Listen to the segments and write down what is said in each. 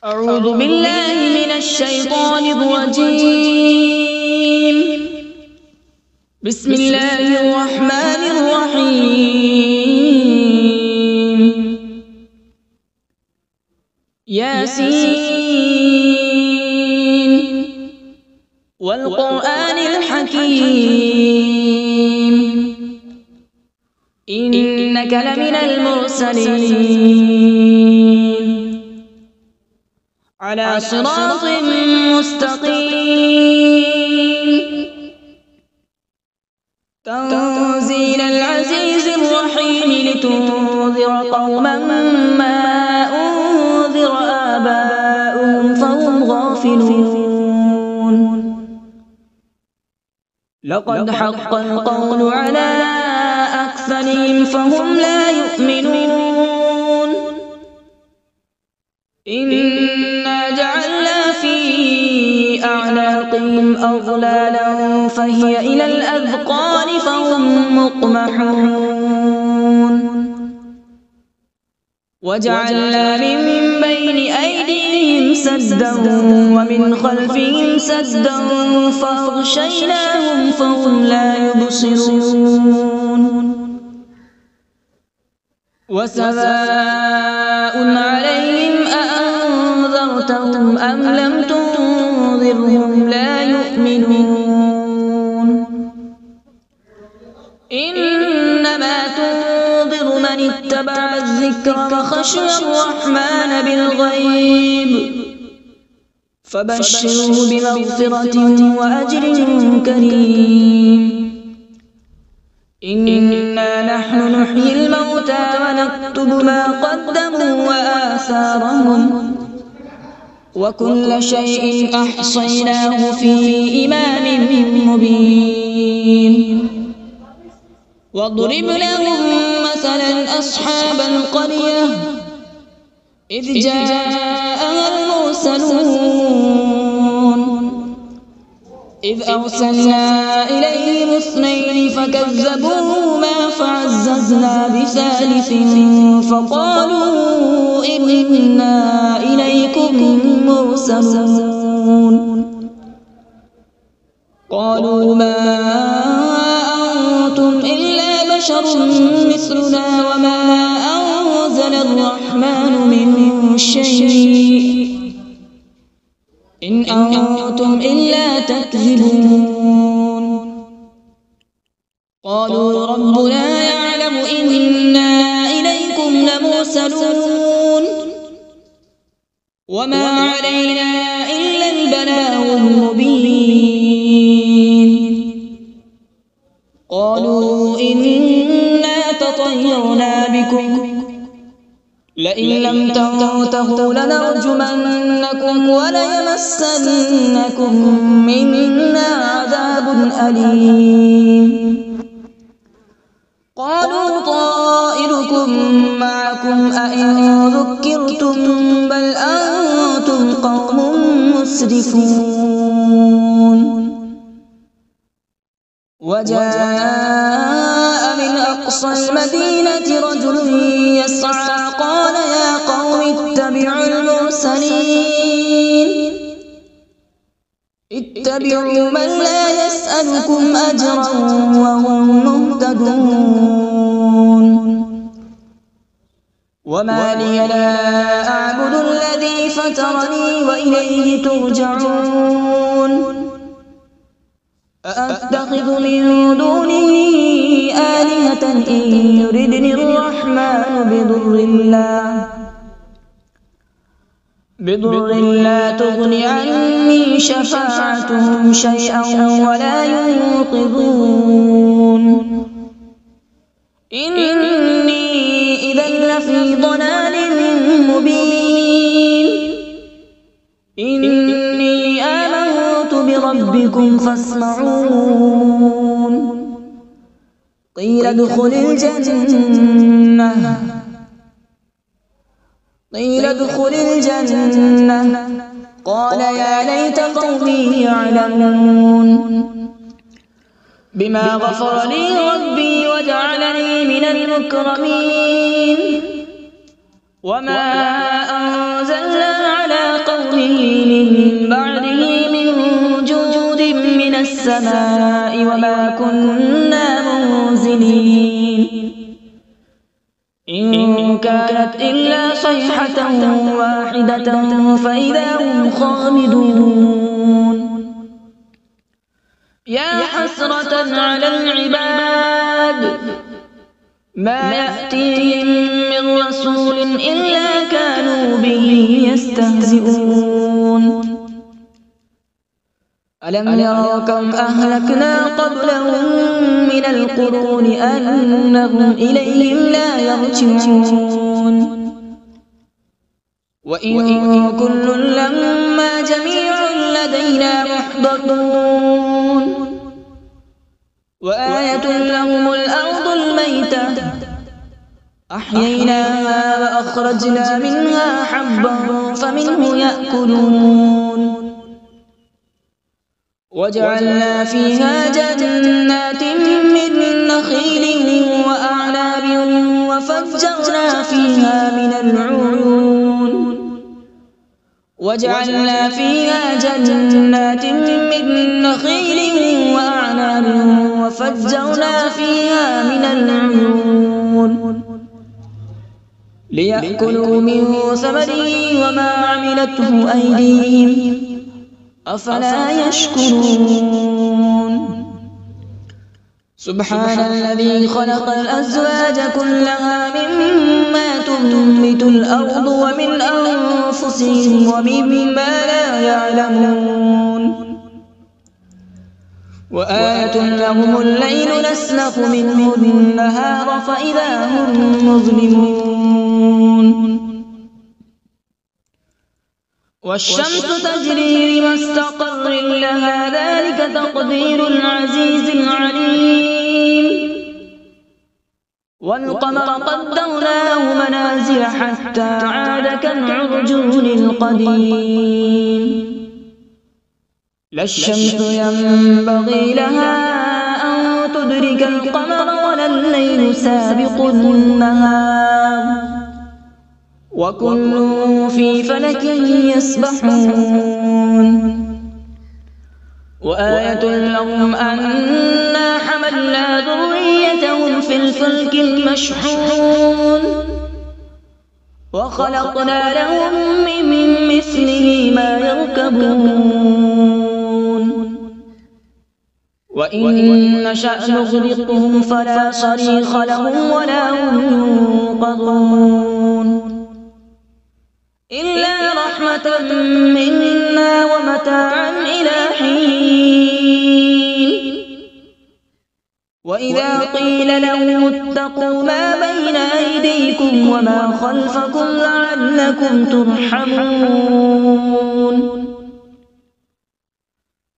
أعوذ بالله من الشيطان الرجيم. بسم الله الرحمن الرحيم. ياسين والقرآن الحكيم إنك لمن المرسلين على صراط مستقيم. تنزيل العزيز الرحيم لتنذر قوما ما أنذر آباؤهم فهم غافلون. لقد حق القول على أكثرهم فهم لا يؤمنون. إنا جعلنا في أعناقهم أغلالا فهي إلى الأذقان فهم مقمحون. وجعلنا من بين أيديهم سدا ومن خلفهم سدا فأغشيناهم فهم لا يبصرون. وسواء عليهم أأنذرتهم أم لم تنذرهم لا يؤمنون. إنما تنذر من اتبع الذكر وخشي الرحمن بالغيب فبشره بمغفرة وأجر كريم. إنا نحن نحيي الموتى ونكتب ما قدموا وآثارهم وكل شيء أحصيناه في إمام مبين. واضرب لهم مثلا أصحاب القرية إذ جاءها المرسلون إذ أرسلنا إليهم اثنين فكذبوهما فعززنا بثالث فقالوا إنا إليكم مرسلون. قالوا ما أنتم إلا بشر مثلنا وما أنزل الرحمن من شيء إن أنتم إلا تكذبون. قالوا ربنا يعلم إنا إليكم لمرسلون وما علينا إلا البلاغ المبين. قالوا إنا تطيرنا بكم لئن لم تنتهوا لنرجمنكم وليمسنكم منا عذاب أليم. قالوا طائركم معكم أئن ذكرتم بل أنتم قوم مسرفون. وجاء من أقصى المدينة رجل يسعى قال يا قوم اتبعوا المرسلين اتبعوا من لا يسألكم أجرا وهم مهتدون. وما لي لا أعبد الذي فطرني وإليه ترجعون. أأتخذ من دونه آلهة إن يردني الرحمن بضر لا تغن عني شفاعتهم شيئا ولا ينقذون. إني إذا لفي ضلال مبين. إني آمنت بربكم فاسمعون. قيل ادخل الجنة قال يا ليت قومي يعلمون. بما غفر لي ربي وجعلني من المكرمين. وما أنزلنا على من بعده من جود من السماء وما كنا منزلين إن كانت إلا صيحة واحدة فإذا هم خامدون يا حسرة على العباد ما يأتيهم من رسول إلا كانوا به يستهزئون ألم يروا كم أهلكنا قبلهم من القرون أنهم إليهم لا يرجعون وإن كل لما جميع لدينا محضرون وآية لهم الأرض الميتة أحييناها وأخرجنا منها حبا فمنه يأكلون وجعلنا فيها جنات من نخيل وأعناب وفجرنا فيها من العيون وجعلنا فيها جنات من نخيل وأعناب وفجرنا فيها من العيون ليأكلوا من ثمره وما عملته أيديهم أفلا يشكرون سبحان الذي خلق الأزواج كلها مما تنبت الأرض ومن أنفسهم ومما لا يعلمون وآية لهم الليل نسلخ منه النهار فإذا هم مظلمون والشمس تجري لمستقر لها ذلك تقدير العزيز العليم والقمر قدرناه منازل حتى عاد كالعرجون القديم لا الشمس ينبغي لها أن تدرك القمر ولا الليل سابق النهار وكل في فلك يسبحون وآية لهم أنا حملنا ذريتهم في الفلك المشحون وخلقنا لهم من مثله ما يركبون وإن نشأ نغرقهم فلا صريخ لهم ولا هم ينقذون إلا رحمة منا ومتاعا إلى حين وإذا قيل لهم اتقوا ما بين أيديكم وما خلفكم لعلكم ترحمون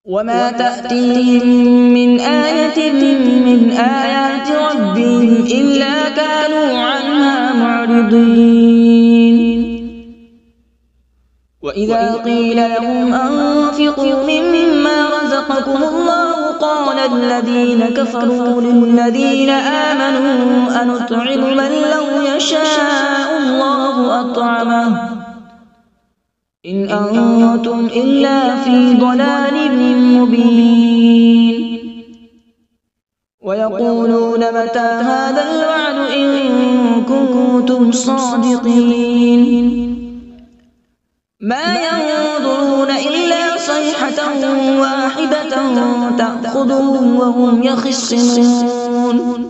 وما تأتيهم من آية من آيات ربهم إلا كانوا عنها معرضين وإذا قيل لهم أنفقوا مما رزقكم الله قال الذين كفروا للذين آمنوا أنطعم من لو يشاء الله أطعمه إن أنتم إلا في ضلال مبين ويقولون متى هذا الوعد إن كنتم صادقين ما ينظرون إلا صيحة واحدة تأخذهم وهم يخصمون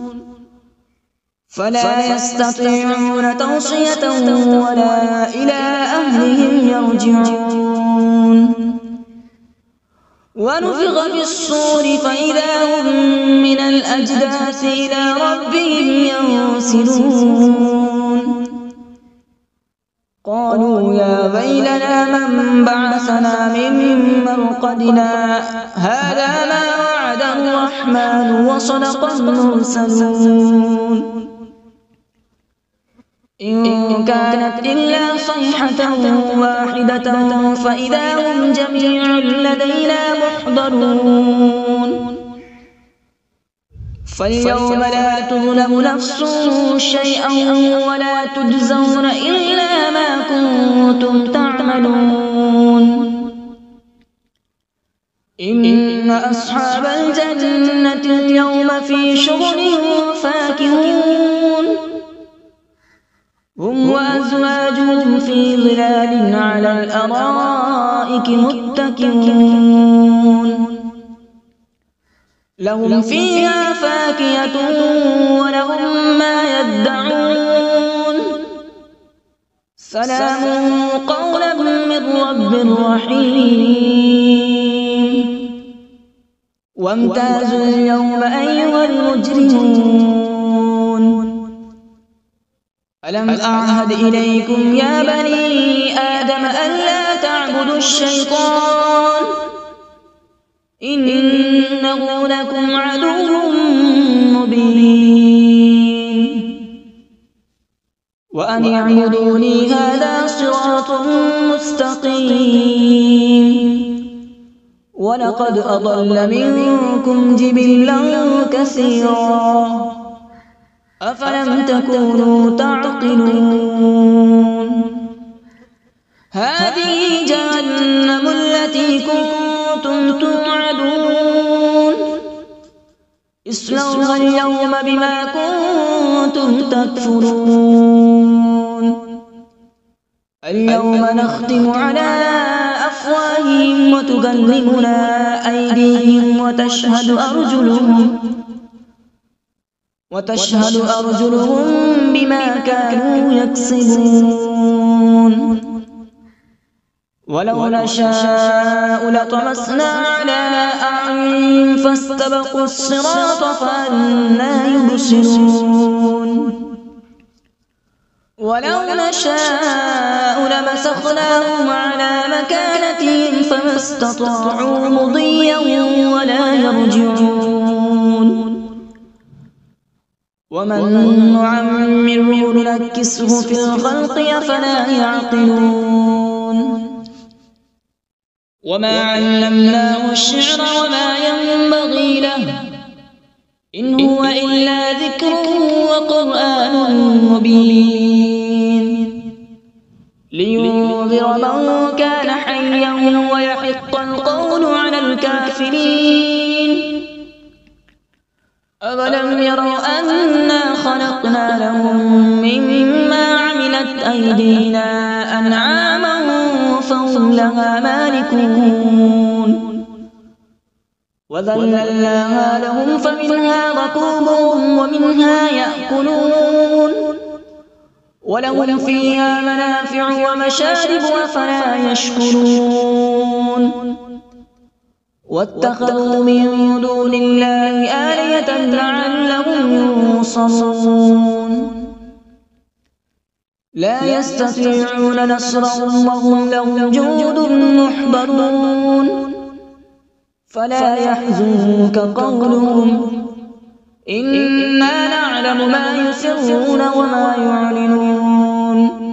فلا يستطيعون توصية ولا إلى أهلهم يرجعون ونفخ في الصور فإذا هم من الأجداث إلى ربهم ينسلون قالوا يا ويلنا من بعثنا من مرقدنا هذا ما وعد الرحمن وصدق المرسلون إن كانت إلا صيحة واحدة فإذا هم جميع لدينا محضرون فاليوم لا تظلم نفس شيئا ولا تجزون إلا ما كنتم تعملون إن أصحاب الجنة اليوم في شغل فاكهون هم وأزواجهم في ظلال على الأرائك متكئون لهم فيها فاكهة ولهم ما يدعون سلام قولا من رب رحيم وامتازوا اليوم أيها المجرمون ألم أعهد إليكم يا بني آدم ألا تعبدوا الشيطان إنه لكم عدو مبين وأن اعبدوني هذا صراط مستقيم ولقد أضل منكم جبلا كثيرا أفلم تكونوا تعقلون هذه جهنم التي كنتم توعدون اصلوها اليوم بما كنتم تكفرون اليوم نختم على أفواههم وتكلمنا أيديهم وتشهد أرجلهم بما كانوا يكسبون ولو نشاء لطمسنا على أعينهم فاستبقوا الصراط فأنى يبصرون ولو نشاء لمسخناهم على مكانتهم فما استطاعوا مضيا ولا يرجعون ومن نعمره ننكسه في الخلق أفلا يعقلون وما علمناه الشعر وما ينبغي له إن هو إلا ذكر وقرآن مبين لينذر من كان حيا ويحق القول على الكافرين أولم يروا أنا خلقنا لهم مما عملت أيدينا أنعاما فهم لها مالكون وذللناها لهم فمنها ركوبهم ومنها يأكلون ولهم فيها منافع ومشارب أفلا يشكرون واتخذوا من دون الله آلهة لعلهم ينصرون لا يستطيعون نصرهم وهم لهم جند محضرون فلا يحزنك قولهم إنا نعلم ما يسرون وما يعلنون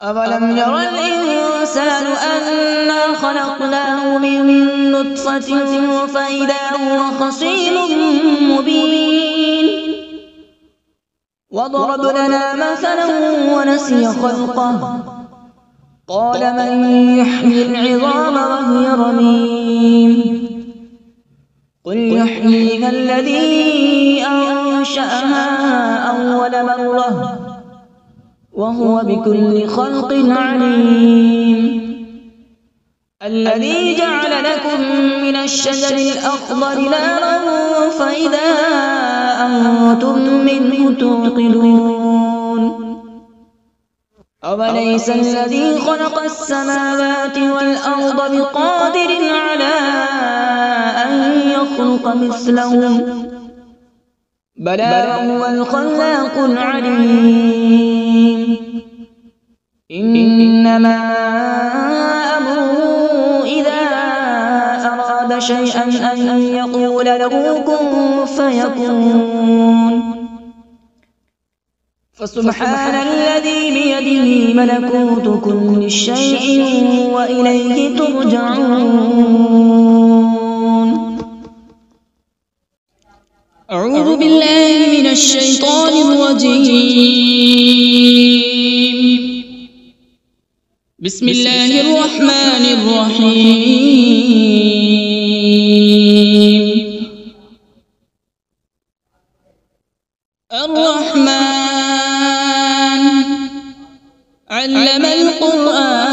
أولم ير الإنسان أنا خلقناه من نطفة فإذا هو خصيم مبين وضرب لنا مثلا ونسي خلقه قال من يحيي العظام وهي رميم قل يحييها الذي أنشأها أول مرة وهو بكل خلق عليم الذي جعل لكم من الشجر الأخضر نارا فإذا أنتم منه توقدون أوليس الذي خلق السماوات والأرض بقادر على أن يخلق مثلهم بلى هو الخلاق العليم إنما أمره إذا أراد شيئا أن يقول له كن فيكون فسبحان الذي بيده ملكوت كل شيء وإليه ترجعون أعوذ بالله من الشيطان الرجيم بسم الله الرحمن الرحيم علم القرآن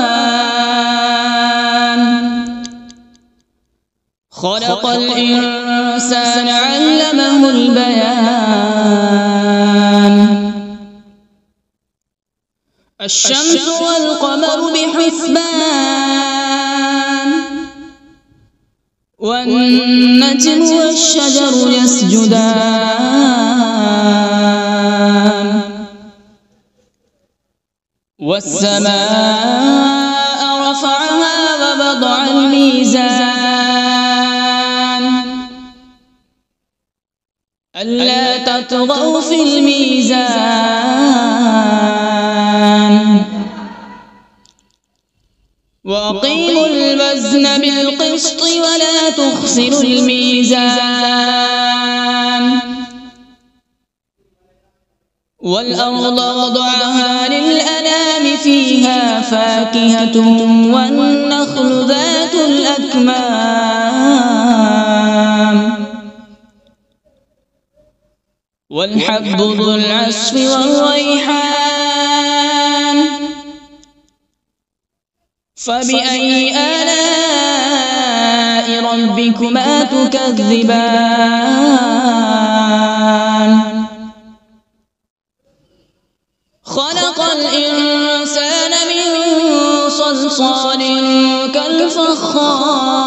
خلق الإنسان علمه البيان الشمس والقمر بحسبان والنجم والشجر يسجدان والسماء رفعها ووضع الميزان ألا تطغوا في الميزان وأقيموا الوزن بالقسط ولا تخسروا الميزان والأرض وضعها للأنام فيها فاكهة والنخل ذات الأكمام والحب ذو العصف والريحان فبأي آلاء ربكما تكذبان خلق الإنسان من صلصال كالفخار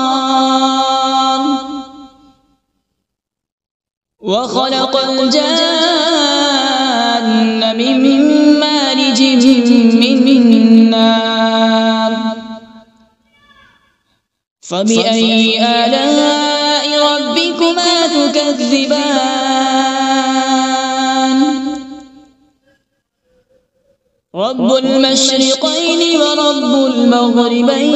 وخلق الجان من مارج من نار فبأي آلاء ربكما تكذبان رب المشرقين ورب المغربين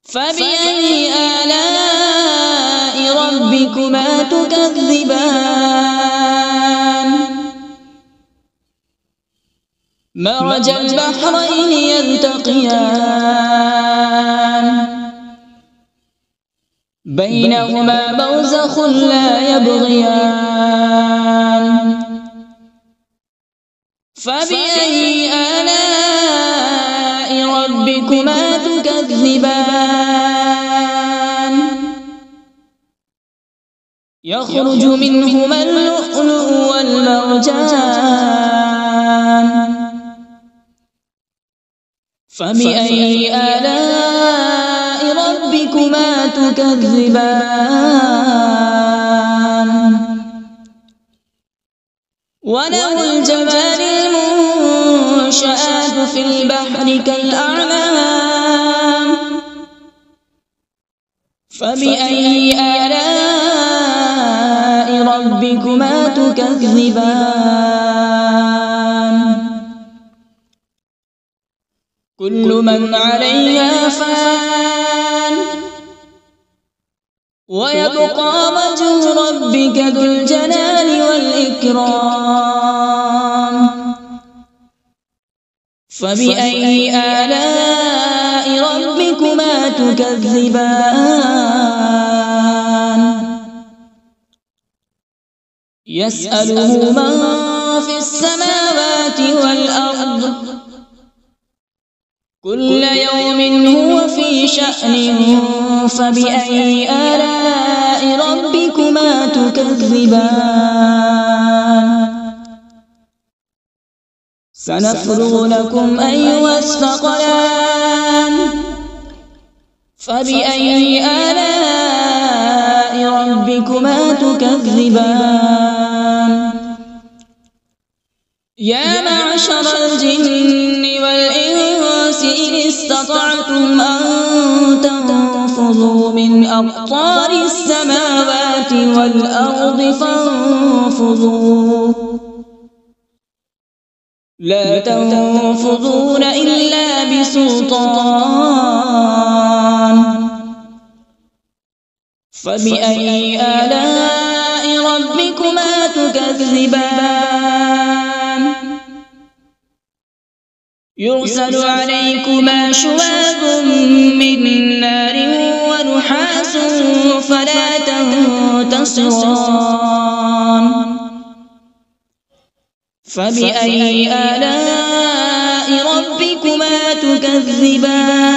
فبأي آلاء ربكما تكذبان مرج البحرين يلتقيان بينهما برزخ لا يبغيان فبأي آلاء ربكما تكذبان يخرج منهما اللؤلؤ والمرجان فبأي آلاء ربكما تكذبان وله الجوار المنشآت في البحر كالأعلام فبأي آلاء ربكما تكذبان كل من عليها فان ويبقى وجه ربك ذو الجلال والإكرام فبأي آلاء ربكما تكذبان يسأله من في السماوات والأرض كل يوم هو في شأن فبأي آلاء ربكما تكذبان سنفرغ لكم أيها الثقلان فبأي آلاء ربكما تكذبان يا معشر الجن والإنس إن استطعتم أن تنفذوا من أقطار السماوات والأرض فانفذوا لا تنفذون إلا بسلطان فبأي آلاء ربكما تكذبان يرسل عليكما شواظ من نار ونحاس فلا تنتصران فبأي آلاء ربكما تكذبان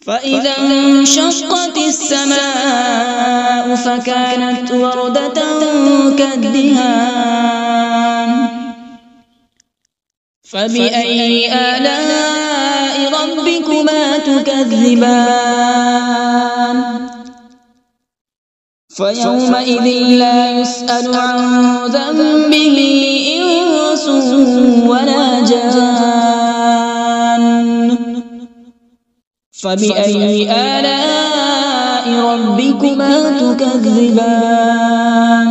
فإذا انشقت السماء فكانت وردة كالدهان فبأي آلاء ربكما تكذبان فيومئذ لا يسأل عن ذنبه إنس ولا جان فبأي آلاء ربكما تكذبان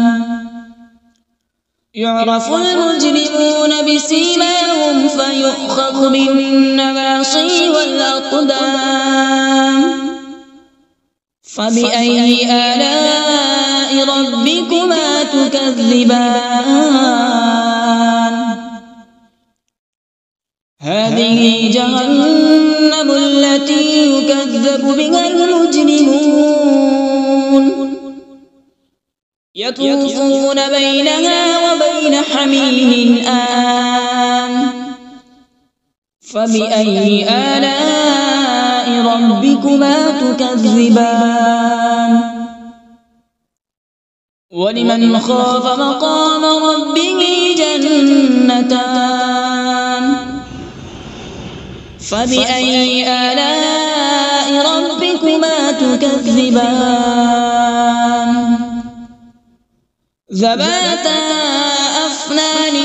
يعرف المجرمون بسيماهم فيؤخذ بالنواصي والأقدام فبأي آلاء ربكما تكذبان هذه جهنم التي يكذب بها المجرمون يطوفون بينها وبين حميم آن فبأي آلاء ربكما تكذبان ولمن خاف مقام ربه جنتان فبأي آلاء ربكما تكذبان ذواتا أفنان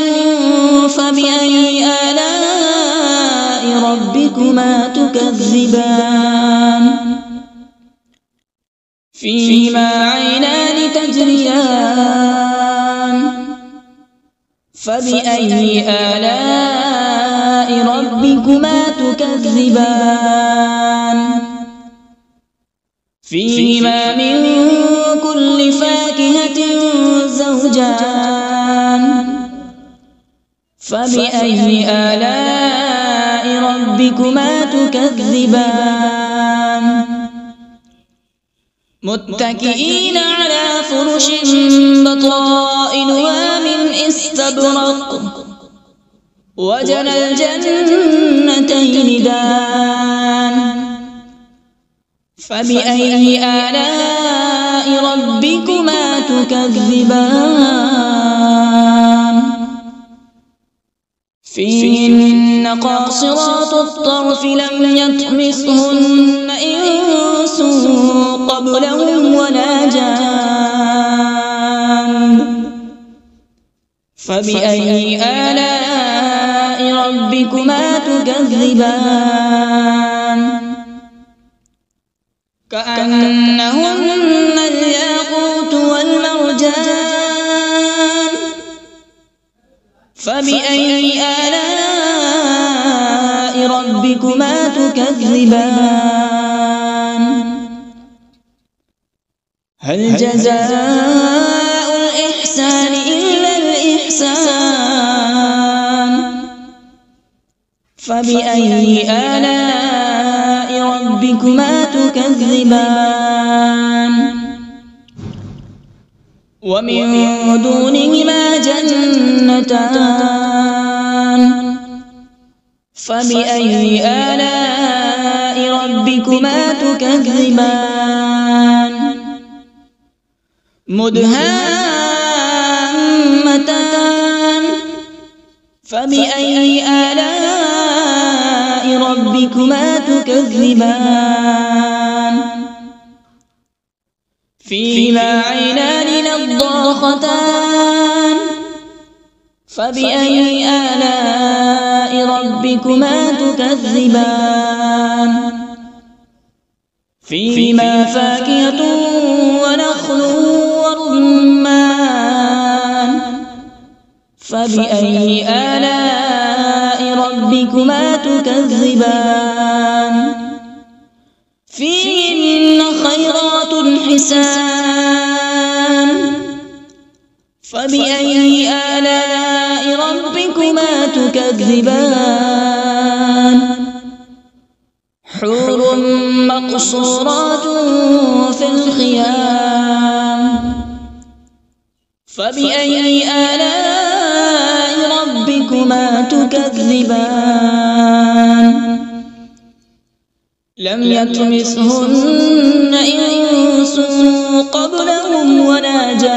فبأي آلاء ربكما تكذبان فيهما عينان تجريان فبأي آلاء ربكما تكذبان فيهما من كل فاكهة زوجان فبأي آلاء ربكما تكذبان متكئين على فرش بطائنها من استبرق وجنى الجنتين دان فبأي آلاء ربكما تكذبان فيهن قاصرات الطرف لم يطمثهن إنس قبلهم ولا جان فبأي آلاء ربكما تكذبان كأنهن الياقوت والمرجان فبأي آلاء ربكما تكذبان هل جزاء الإحسان إلا الإحسان فبأي آلاء ربكما تكذبان ومن دونهما جنتان فبأي آلاء ربكما تكذبان مدهامتان فبأي آلاء ربكما تكذبان فيهما عينان نضاختان فبأي آلاء ربكما تكذبان فيهما فاكهة ونخل ورمان فبأي آلاء ربكما تكذبان فيهن خيرات حسان فبأي آلاء ربكما تكذبان حور مقصورات في الخيام فبأي آلاء ربكما تكذبان لم يطمثهن إنس قبلهم ولا جان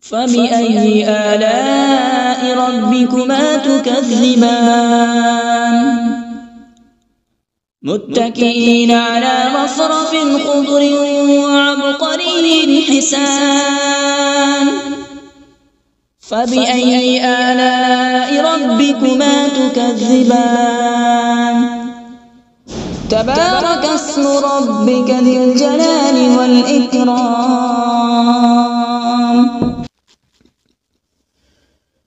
فبأي آلاء ربكما تكذبان متكئين على مصرف خضر وعبقري حسان فبأي آلاء ربكما تكذبان تبارك اسم ربك ذي الجلال والإكرام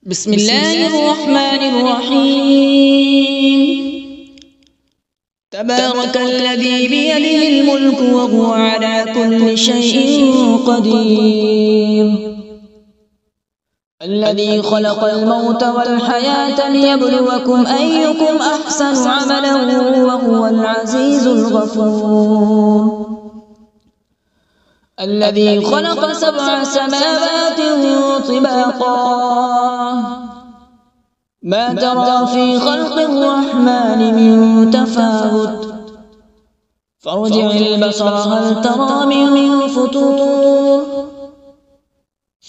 بسم الله الرحمن الرحيم تبارك الذي بيده الملك وهو على كل شيء قدير الذي خلق الموت والحياة ليبلوكم أيكم أحسن عملا وهو العزيز الغفور الذي خلق 7 سماوات طباقا ما ترى في خلق الرحمن من تفاوت فارجع البصر هل ترى من فطور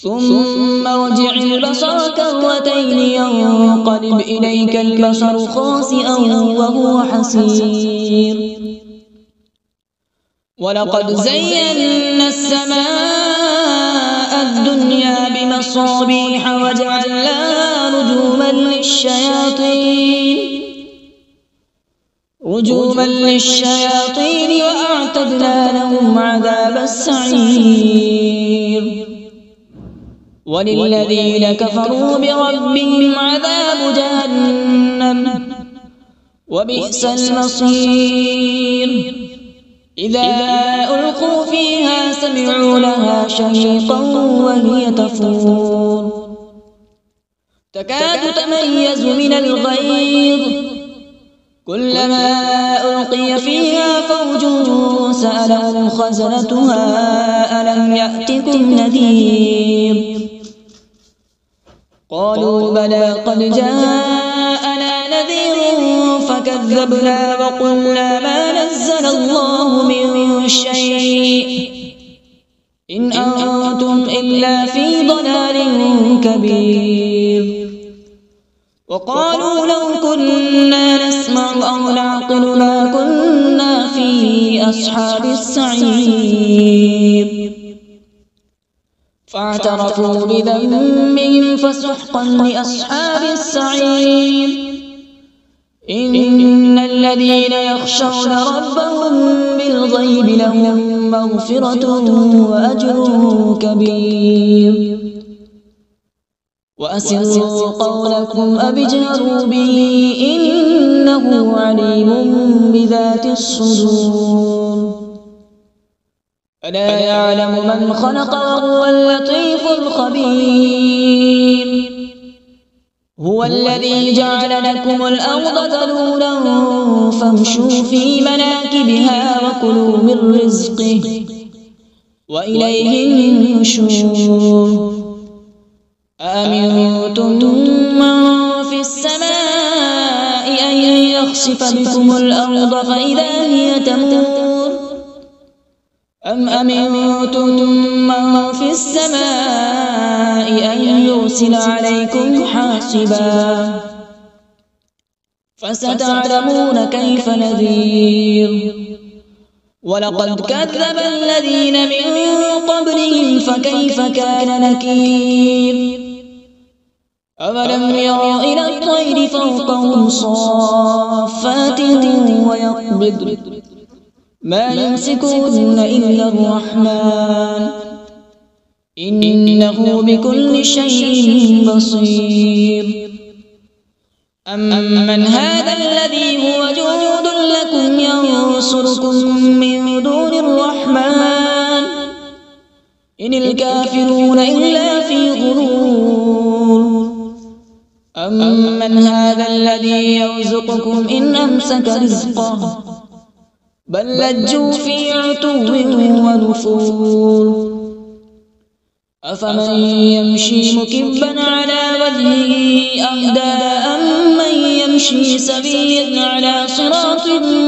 ثم ارجع البصر كرتين ينقلب إليك البصر خاسئا وهو حسير ولقد زينا السماء الدنيا بمصابيح وجعلناها رجوما للشياطين وأعتدنا لهم عذاب السعير وللذين كفروا بربهم عذاب جهنم وبئس المصير إذا ألقوا فيها سمعوا لها شهيقا وهي تفور تكاد تميز من الغيظ كلما ألقي فيها فوج سألهم خزنتها ألم يأتكم نذير قالوا بلى قد جاءنا نذير فكذبنا وقلنا ما نزل الله من شيء إن أنتم إلا في ضلال كبير وقالوا لو كنا نسمع أو نعقل ما كنا في أصحاب السعير فاعترفوا بذنبهم فسحقا لأصحاب السعير إن الذين يخشون ربهم بالغيب لهم مغفرة وأجر كبير وأسروا قولكم أو اجهروا به إنه عليم بذات الصدور ألا يعلم من خلق وهو اللطيف الخبير هو الذي جعل لكم الأرض ذلولا فامشوا في مناكبها وكلوا من رزقه وإليه النشور أأمنتم من في السماء أن يخسف بكم الأرض فإذا هي تمور أم أمنتم من في السماء أن يرسل عليكم حاصبا فستعلمون كيف نذير ولقد كذب الذين من قبلهم فكيف كان نكير أولم يروا إلى الطير فوقهم صافات ويقبض ما يمسكون إلا الرحمن إنه بكل شيء بصير أمن هذا الذي هو جند لكم ينصركم من دون الرحمن إن الكافرون إلا في غرور أمن هذا الذي يرزقكم إن أمسك رزقه بل لجوا في عتو ونفور أفمن يمشي مكبا على وجهه أهدى أمن يمشي سويا على صراط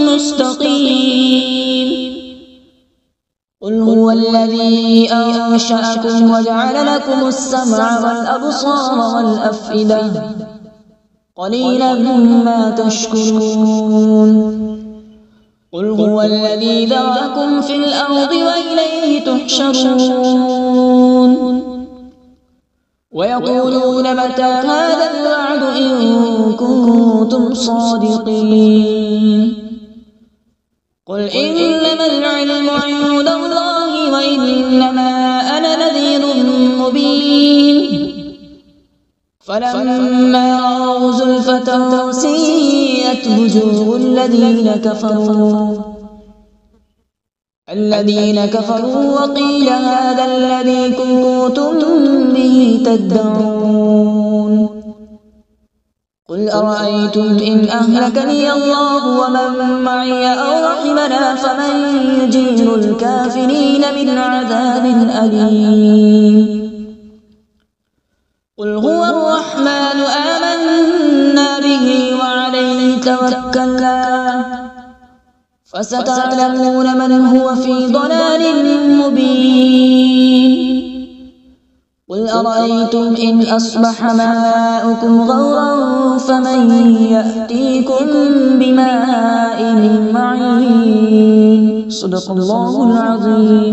مستقيم قل هو الذي أنشأكم وجعل لكم السمع والأبصار والأفئدة قليلا ما تشكرون قل هو الذي ذرأكم في الأرض وإليه تحشرون ويقولون متى هذا الوعد إن كنتم صادقين قل إنما العلم عند الله وإنما أنا نذير مبين فلما رأوا زلفة سيئت وجوه الذين كفروا وقيل هذا الذي كنتم به تدعون قل أرأيتم إن أهلكني الله ومن معي أو رحمنا فمن يجير الكافرين من عذاب أليم قل هو الرحمن آمنا به وعليه توكلنا فستعلمون من هو في ضلال مبين قل أرأيتم إن أصبح ماؤكم غورا فمن يأتيكم بماء معين صدق الله العظيم.